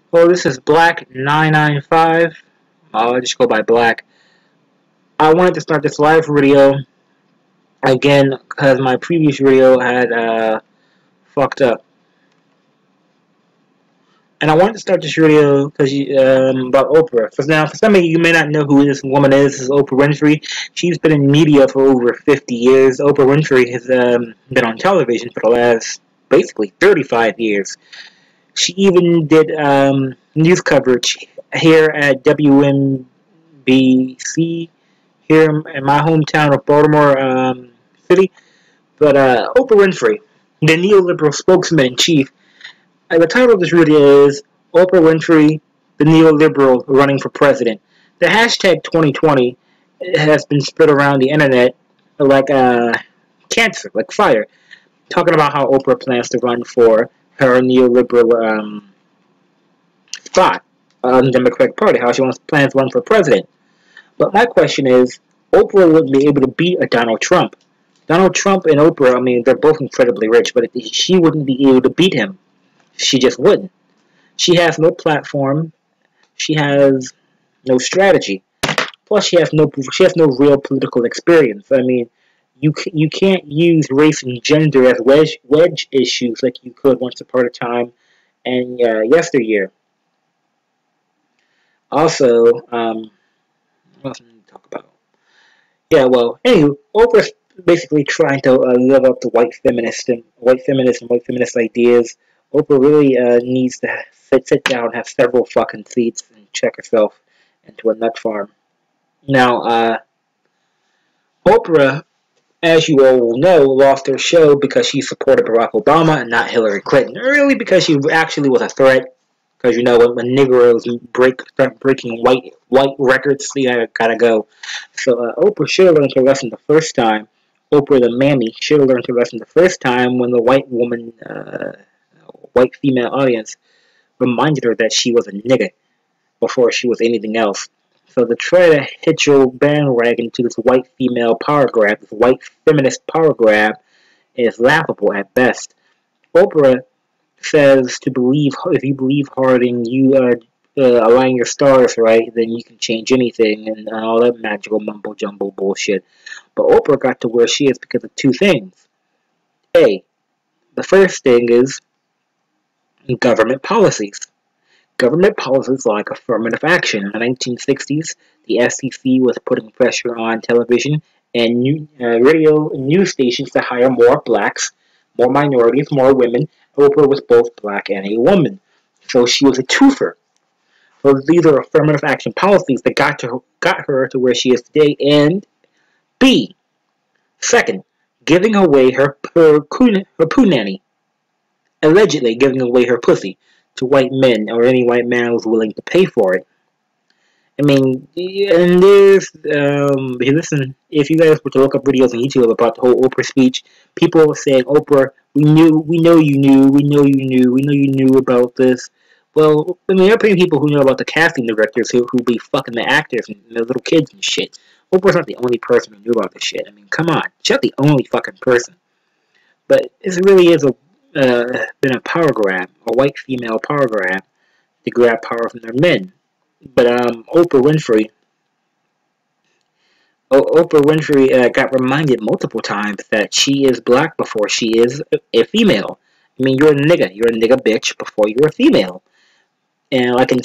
Well, this is Black995. I'll just go by Black. I wanted to start this live video again because my previous video had fucked up. And I wanted to start this video because about Oprah. For some of you may not know who this woman is. This is Oprah Winfrey. She's been in media for over 50 years. Oprah Winfrey has been on television for the last basically 35 years. She even did news coverage here at WNBC here in my hometown of Baltimore City. But Oprah Winfrey, the neoliberal spokesman-in-chief, the title of this video is Oprah Winfrey, the neoliberal running for president. The hashtag 2020 has been spread around the internet like cancer, like fire, talking about how Oprah plans to run for her neoliberal spot on the Democratic Party, how she plans to run for president. But my question is, Oprah wouldn't be able to beat a Donald Trump. Donald Trump and Oprah, I mean, they're both incredibly rich, but she wouldn't be able to beat him. She just wouldn't. She has no platform. She has no strategy. Plus, she has no real political experience. I mean, you can't use race and gender as wedge issues like you could once upon a time and yesteryear. Also, what else to talk about? Yeah, well, anyway, Oprah's basically trying to live up to white feminist ideas. Oprah really needs to sit down, have several fucking seats, and check herself into a nut farm. Now, Oprah, as you all know, lost her show because she supported Barack Obama and not Hillary Clinton. Really, because she actually was a threat. Because you know when Negroes start breaking white records, you gotta go. So Oprah should have learned her lesson the first time. Oprah the mammy should have learned her lesson the first time when the white female audience reminded her that she was a nigga before she was anything else. So to try to hitch your bandwagon to this white female power grab, this white feminist power grab, is laughable at best. Oprah says to believe, if you believe hard and you align your stars right, then you can change anything and all that magical mumbo jumbo bullshit. But Oprah got to where she is because of two things. A, the first thing is government policies. Government policies like affirmative action. In the 1960s, the FCC was putting pressure on television and radio and news stations to hire more blacks, more minorities, more women. Oprah was both black and a woman, so she was a twofer. So these are affirmative action policies that got her to where she is today. And B, second, giving away her punani, allegedly giving away her pussy to white men or any white man who's willing to pay for it. I mean, and there's, listen, if you guys were to look up videos on YouTube about the whole Oprah speech, people were saying, Oprah, we know you knew about this. Well, I mean, there are plenty of people who know about the casting directors who be fucking the actors and the little kids and shit. Oprah's not the only person who knew about this shit. I mean, come on. She's not the only fucking person. But this really is been a power grab, a white female power grab, to grab power from their men. But Oprah Winfrey got reminded multiple times that she is black before she is a female. I mean, you're a nigga bitch before you're a female. And like in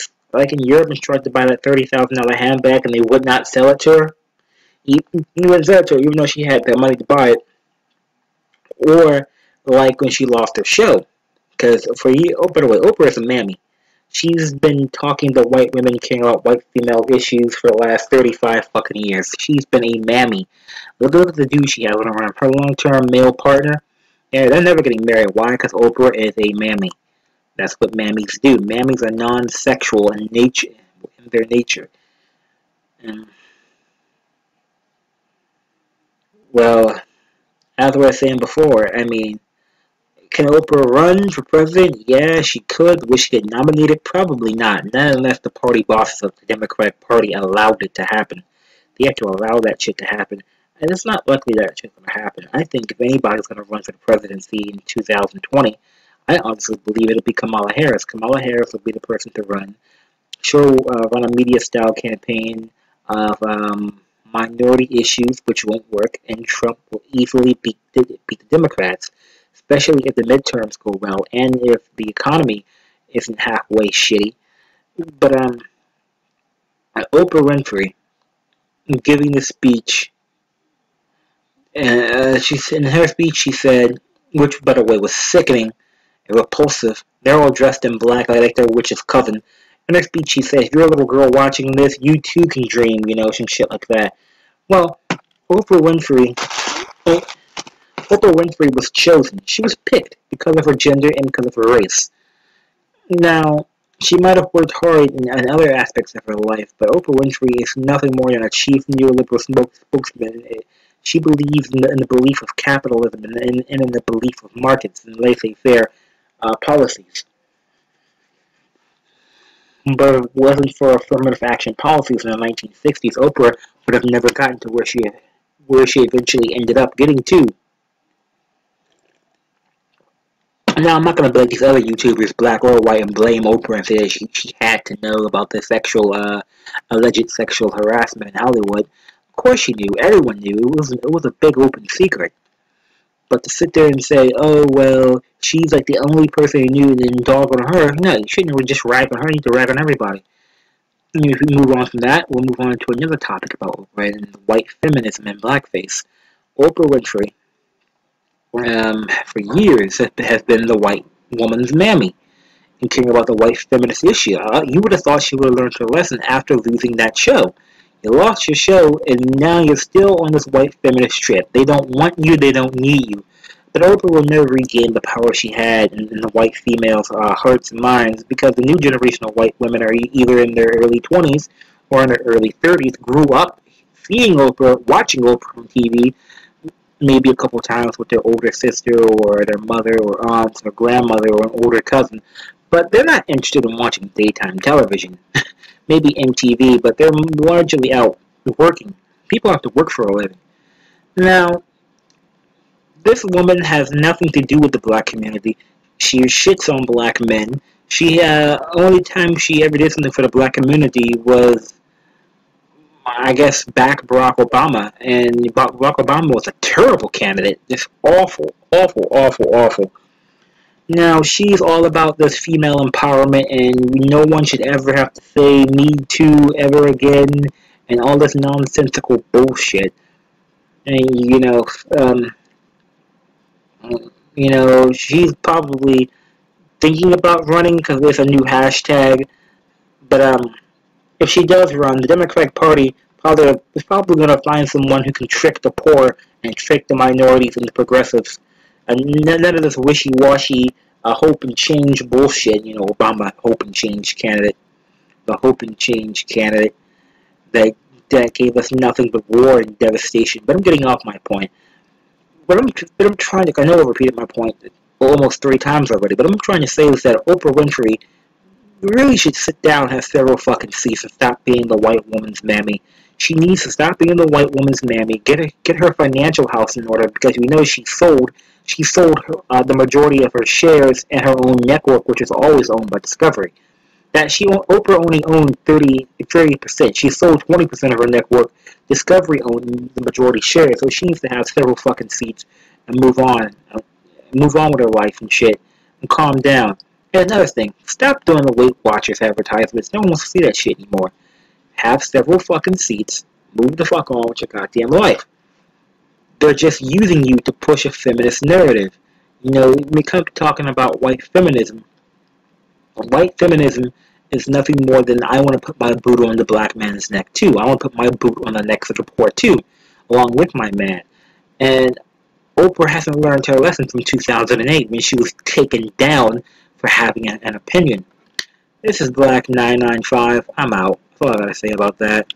Europe, and she tried to buy that $30,000 handbag, and they would not sell it to her. You wouldn't sell it to her, even though she had the money to buy it. Or like when she lost her show, because oh, by the way, Oprah is a mammy. She's been talking to white women, caring about white female issues for the last 35 fucking years. She's been a mammy. Look at the dude she has around her long-term male partner. Yeah, they're never getting married. Why? Because Oprah is a mammy. That's what mammies do. Mammies are non-sexual in their nature. And, well, as I was saying before, I mean, can Oprah run for president? Yeah, she could. Would she get nominated? Probably not. Not unless the party bosses of the Democratic Party allowed it to happen. They have to allow that shit to happen. And it's not likely that shit's going to happen. I think if anybody's going to run for the presidency in 2020, I honestly believe it'll be Kamala Harris. Kamala Harris will be the person to run. She'll run a media-style campaign of minority issues, which won't work, and Trump will easily beat the Democrats, especially if the midterms go well and if the economy isn't halfway shitty. But Oprah Winfrey giving the speech, in her speech she said, which by the way was sickening and repulsive. They're all dressed in black like their witch's cousin. In her speech she said, if you're a little girl watching this, you too can dream, some shit like that. Well, Oprah Winfrey, Oprah Winfrey was chosen. She was picked because of her gender and because of her race. Now, she might have worked hard in other aspects of her life, but Oprah Winfrey is nothing more than a chief neoliberal spokesman. She believes in the belief of capitalism and in the belief of markets and laissez-faire policies. But if it wasn't for affirmative action policies in the 1960s, Oprah would have never gotten to where she eventually ended up getting to. Now, I'm not going to be like these other YouTubers, black or white, and blame Oprah and say that she had to know about the alleged sexual harassment in Hollywood. Of course she knew. Everyone knew. It was a big open secret. But to sit there and say, oh, well, she's like the only person who knew and then dog on her, no, you shouldn't just rag on her. You need to rag on everybody. And if we move on from that, we'll move on to another topic about Oprah and white feminism and blackface. Oprah Winfrey, for years, has been the white woman's mammy and caring about the white feminist issue. You would have thought she would have learned her lesson after losing that show. You lost your show, and now you're still on this white feminist trip. They don't want you, they don't need you. But Oprah will never regain the power she had in the white females' hearts and minds because the new generation of white women are either in their early 20s or in their early 30s, grew up seeing Oprah, watching Oprah on TV, maybe a couple times with their older sister or their mother or aunt or grandmother or an older cousin. But they're not interested in watching daytime television. Maybe MTV, but they're largely out working. People have to work for a living. Now, this woman has nothing to do with the black community. She shits on black men. Only time she ever did something for the black community was, I guess, back Barack Obama. And Barack Obama was a terrible candidate. Just awful, awful, awful, awful. Now, she's all about this female empowerment, and no one should ever have to say Me Too ever again, and all this nonsensical bullshit. And, she's probably thinking about running because there's a new hashtag. But if she does run, the Democratic Party is probably going to find someone who can trick the poor and trick the minorities and the progressives. And none of this wishy-washy hope and change bullshit. Obama hope and change candidate, the hope and change candidate that gave us nothing but war and devastation. But I'm getting off my point. But I'm trying to. I know I repeated my point almost 3 times already. But I'm trying to say is that Oprah Winfrey really should sit down, have several fucking seats, and stop being the white woman's mammy. She needs to stop being the white woman's mammy. Get her financial house in order because we know she sold the majority of her shares and her own network, which is always owned by Discovery. Oprah only owned 30%. She sold 20% of her network. Discovery owned the majority share, so she needs to have several fucking seats and move on. Move on with her life and shit. And calm down. And another thing, stop doing the Weight Watchers advertisements. No one wants to see that shit anymore. Have several fucking seats. Move the fuck on with your goddamn life. They're just using you to push a feminist narrative. We come talking about white feminism. White feminism is nothing more than I want to put my boot on the black man's neck too. I want to put my boot on the necks of the poor too, along with my man. And Oprah hasn't learned her lesson from 2008 when she was taken down for having an opinion. This is Black 995. I'm out. That's all I gotta say about that.